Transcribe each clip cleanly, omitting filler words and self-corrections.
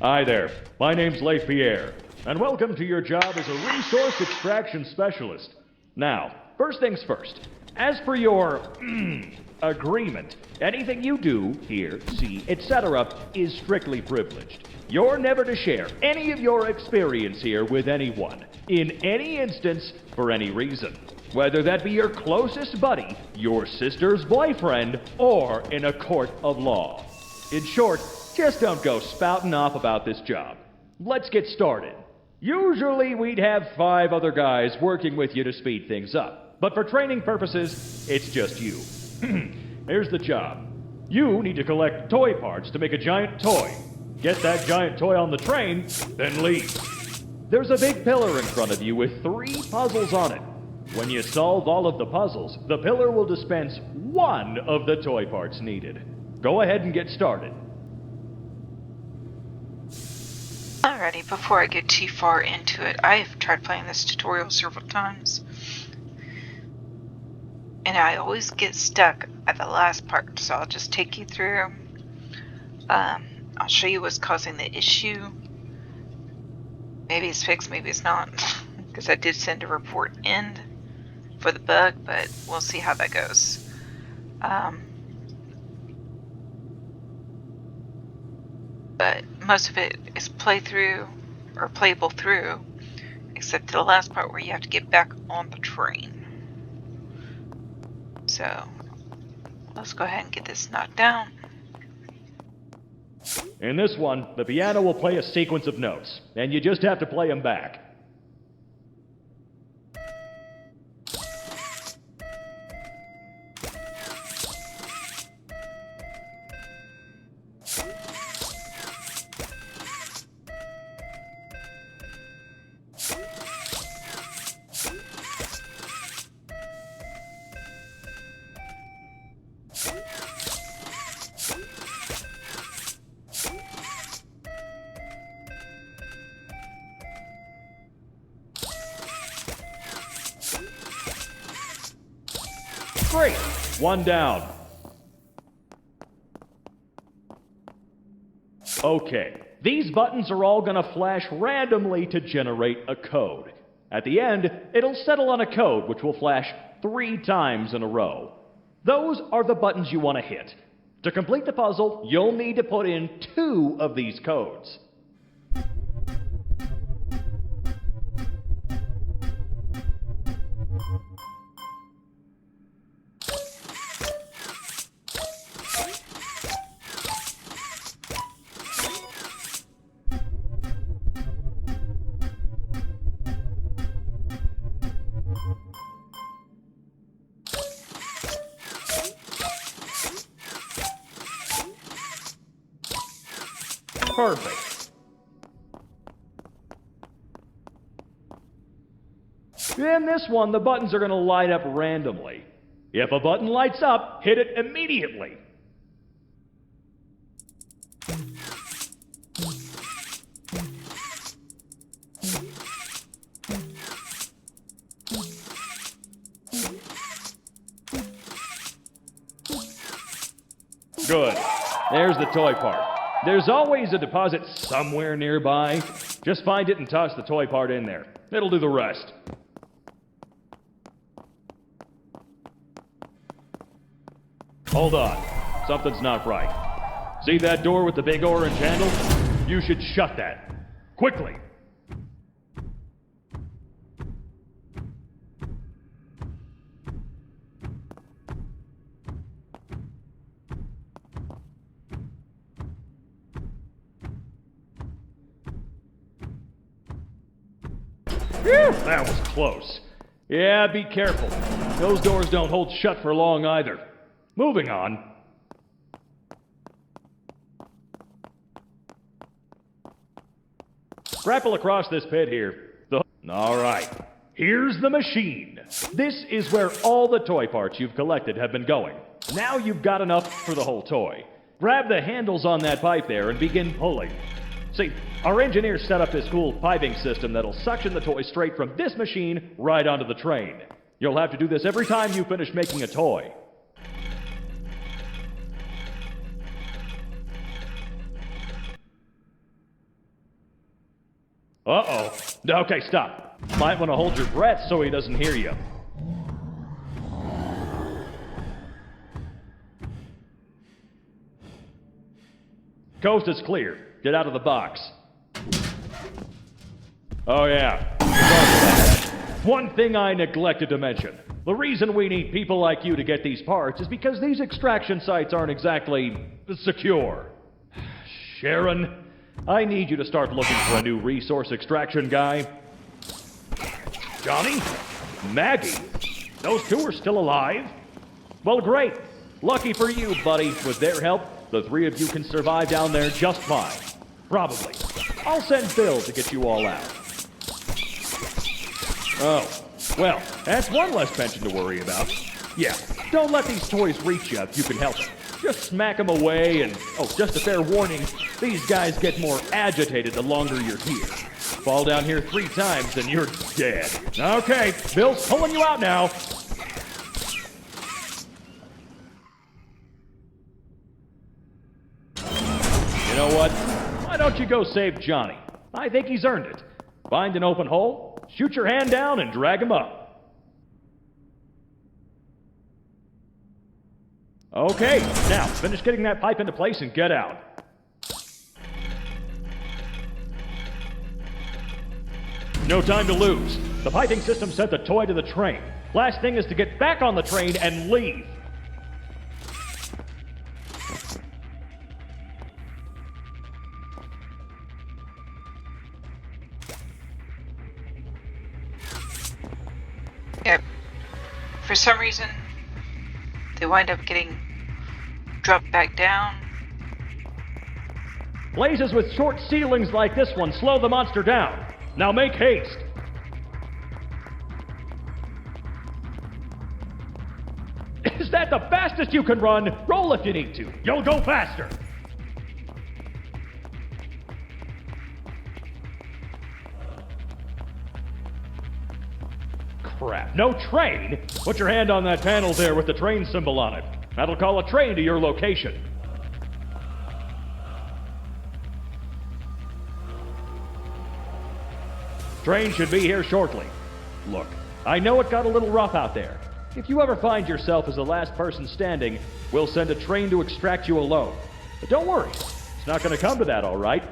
Hi there, my name's Leif Pierre, and welcome to your job as a resource extraction specialist. Now, first things first, as per your agreement, anything you do, hear, see, etc. is strictly privileged. You're never to share any of your experience here with anyone, in any instance, for any reason. Whether that be your closest buddy, your sister's boyfriend, or in a court of law. In short, just don't go spouting off about this job. Let's get started. Usually we'd have 5 other guys working with you to speed things up. But for training purposes, it's just you. Here's the job. You need to collect toy parts to make a giant toy. Get that giant toy on the train, then leave. There's a big pillar in front of you with 3 puzzles on it. When you solve all of the puzzles, the pillar will dispense 1 of the toy parts needed. Go ahead and get started. Alrighty, before I get too far into it, I've tried playing this tutorial several times. And I always get stuck at the last part, so I'll just take you through. I'll show you what's causing the issue. Maybe it's fixed, maybe it's not. Because I did send a report in for the bug, but we'll see how that goes. But most of it is playthrough or playable through, except the last part where you have to get back on the train. So let's go ahead and get this knocked down. In this one, the piano will play a sequence of notes, and you just have to play them back. Great! 1 down. Okay, these buttons are all gonna flash randomly to generate a code. At the end, it'll settle on a code which will flash 3 times in a row. Those are the buttons you want to hit. To complete the puzzle, you'll need to put in 2 of these codes. Perfect. In this one, the buttons are going to light up randomly. If a button lights up, hit it immediately. Good. There's the toy part. There's always a deposit somewhere nearby. Just find it and toss the toy part in there. It'll do the rest. Hold on. Something's not right. See that door with the big orange handle? You should shut that. Quickly. Phew, that was close. Yeah, be careful. Those doors don't hold shut for long either. Moving on. Grapple across this pit here. Alright, here's the machine. This is where all the toy parts you've collected have been going. Now you've got enough for the whole toy. Grab the handles on that pipe there and begin pulling. See, our engineers set up this cool piping system that'll suction the toy straight from this machine right onto the train. You'll have to do this every time you finish making a toy. Uh-oh. Okay, stop. Might want to hold your breath so he doesn't hear you. Coast is clear. Get out of the box. Oh yeah. One thing I neglected to mention. The reason we need people like you to get these parts is because these extraction sites aren't exactly secure. Sharon, I need you to start looking for a new resource extraction guy. Johnny? Maggie? Those two are still alive? Well, great. Lucky for you, buddy. With their help, the three of you can survive down there just fine. Probably. I'll send Bill to get you all out. Oh, well, that's one less pension to worry about. Yeah, don't let these toys reach you if you can help it. Just smack them away and, oh, just a fair warning, these guys get more agitated the longer you're here. Fall down here 3 times and you're dead. Okay, Bill's pulling you out now. You know what? Why don't you go save Johnny? I think he's earned it. Find an open hole, shoot your hand down, and drag him up. Okay, now finish getting that pipe into place and get out. No time to lose. The piping system sent the toy to the train. Last thing is to get back on the train and leave. Yep. For some reason, they wind up getting dropped back down. Blazes with short ceilings like this one slow the monster down. Now make haste. Is that the fastest you can run? Roll if you need to. You'll go faster. Crap. No train? Put your hand on that panel there with the train symbol on it. That'll call a train to your location. Train should be here shortly. Look, I know it got a little rough out there. If you ever find yourself as the last person standing, we'll send a train to extract you alone. But don't worry, it's not going to come to that, all right?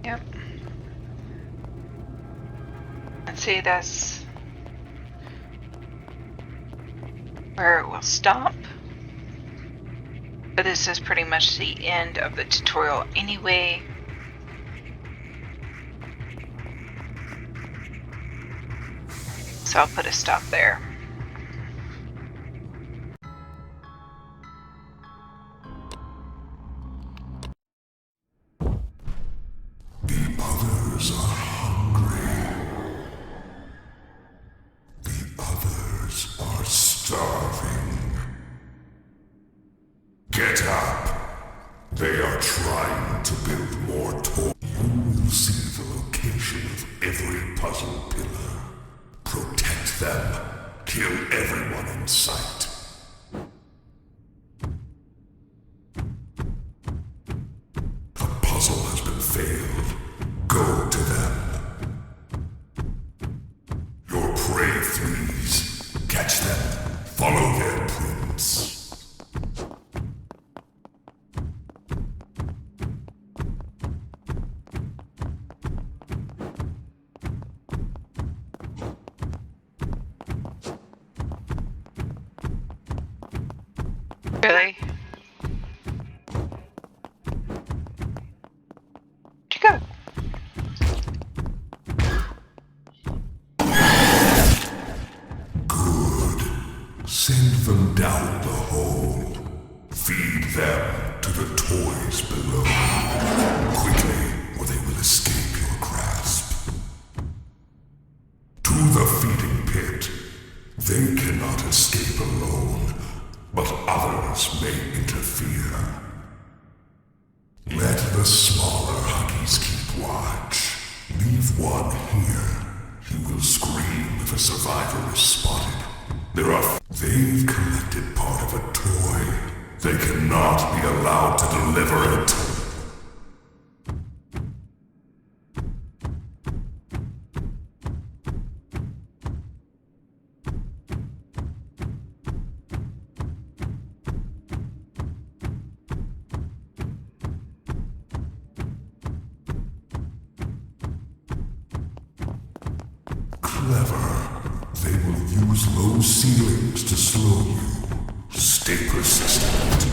Yep. And see, that's where it will stop. But this is pretty much the end of the tutorial anyway. So I'll put a stop there. Others are hungry. The others are starving. Get up. They are trying to build more toys. You will see the location of every puzzle pillar. Protect them. Kill everyone in sight. The puzzle has been failed. Go to them. Your prey flees. Catch them. Follow their prints. Really? Where'd you go? Good. Send them down the hole. Feed them to the toys below. Quickly, or they will escape your grasp. To the feeding pit. They cannot escape alone, but others may interfere. Let the smaller Huggies keep watch. Leave one here. He will scream if a survivor is spotted. They've collected part of a toy. They cannot be allowed to deliver it. Clever. They will use low ceilings to slow you. Stay persistent.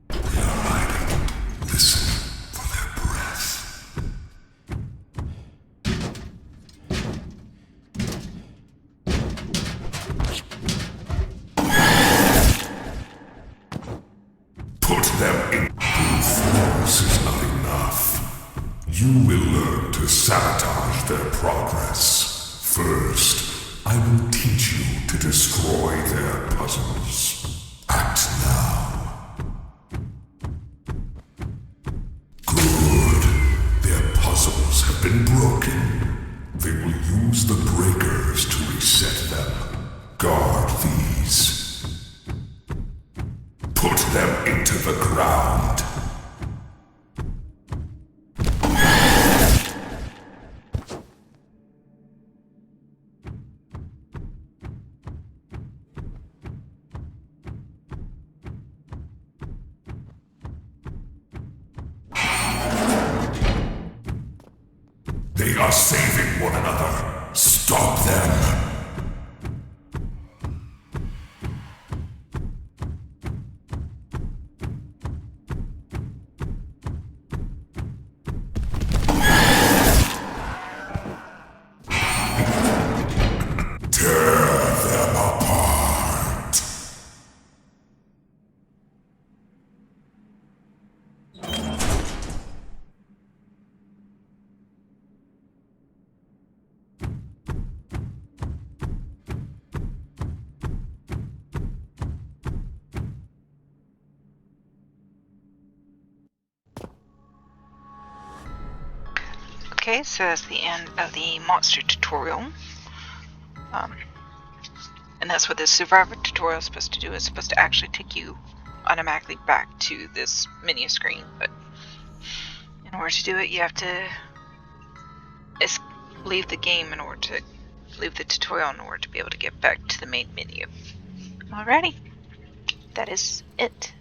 They are hiding. Listen for their breath. Put them in. Brute force is not enough. You will learn to sabotage their progress. First, I will teach you to destroy their puzzles. Act now. Good. Their puzzles have been broken. They will use the breakers to reset them. Guard these. Put them into the ground. They are saving one another. Stop them. Tear them apart. Okay, so that's the end of the monster tutorial. And that's what this survivor tutorial is supposed to do. It's supposed to actually take you automatically back to this menu screen. But in order to do it, you have to leave the game in order to leave the tutorial in order to be able to get back to the main menu. Alrighty, that is it.